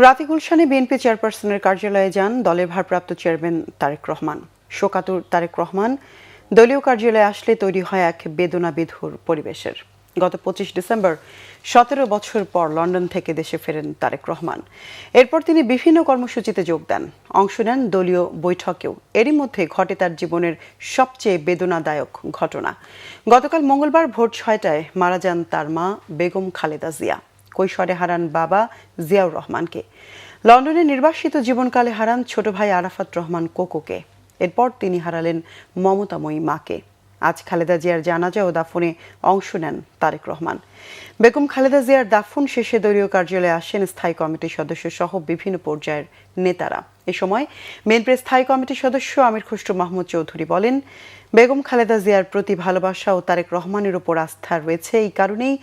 রাতে গুলশানে বিএনপি চেয়ারপারসনের কার্যালয়ে যান দলের ভারপ্রাপ্ত চেয়ারম্যান তারেক রহমান। শোকাতুর তারেক রহমান দলীয় কার্যালয়ে আসলে তৈরি হয় এক বেদনাবিধুর পরিবেশের। গত 25 ডিসেম্বর 17 বছর পর লন্ডন থেকে দেশে ফেরেন তারেক রহমান। এরপর তিনি বিভিন্ন কর্মসূচিতে যোগ দেন, অংশ নেন দলীয় বৈঠকেও। এরই মধ্যে ঘটে তার জীবনের সবচেয়ে বেদনাদায়ক ঘটনা। গতকাল মঙ্গলবার ভোর 6টায় মারা যান তার মা বেগম খালেদা জিয়া। কৈশোরে হারান বাবা জিয়াউর রহমানকে। লন্ডনে নির্বাসিত জীবনকালে হারান ছোট ভাই আরাফাত রহমান কোকোকে। এরপর তিনি হারালেন মমতাময়ী মাকে। আজ খালেদা জিয়ার জানাজা ও দাফনে অংশ নেন তারেক রহমান। বেগম খালেদা জিয়ার দাফন শেষে দলীয় কার্যালয়ে আসেন স্থায়ী কমিটির সদস্য সহ বিভিন্ন পর্যায়ের নেতারা। এ সময় বিএনপির স্থায়ী কমিটির সদস্য আমির খসরু মাহমুদ চৌধুরী বলেন, বেগম খালেদা জিয়ার প্রতি ভালোবাসা ও তারেক রহমানের উপর আস্থা রয়েছে। এই কারণেই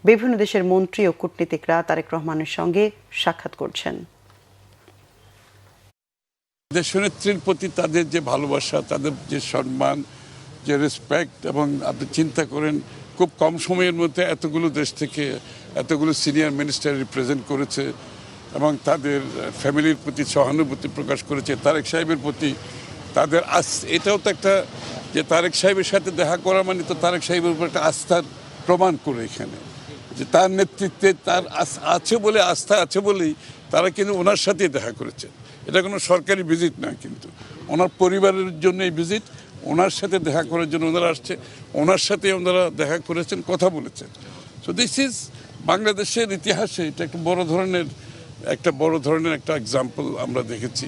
বিভিন্ন দেশের মন্ত্রী ও কূটনীতিকরা তারেক রহমানের সঙ্গে সাক্ষাৎ করছেন। দেশনেত্রীর প্রতি তাদের যে ভালোবাসা, তাদের যে সম্মান, যে রেসপেক্ট, এবং আপনি চিন্তা করেন খুব কম সময়ের মধ্যে এতগুলো দেশ থেকে এতগুলো সিনিয়র মিনিস্টার রিপ্রেজেন্ট করেছে এবং তাদের ফ্যামিলির প্রতি সহানুভূতি প্রকাশ করেছে। তারেক সাহেবের প্রতি তাদের এটাও তো একটা, যে তারেক সাহেবের সাথে দেখা করা মানে তো তারেক সাহেবের উপর একটা আস্থার প্রমাণ করে এখানে, যে তার নেতৃত্বে তার আছে বলে, আস্থা আছে বলেই তারা কিন্তু ওনার সাথে দেখা করেছে। এটা কোনো সরকারি ভিজিট নয়, কিন্তু ওনার পরিবারের জন্য এই ভিজিট, ওনার সাথে দেখা করার জন্য ওনারা আসছে, ওনার সাথে ওনারা দেখা করেছেন, কথা বলেছেন। সো দিস ইজ বাংলাদেশের ইতিহাসে এটা একটা বড় ধরনের একটা এক্সাম্পল আমরা দেখেছি।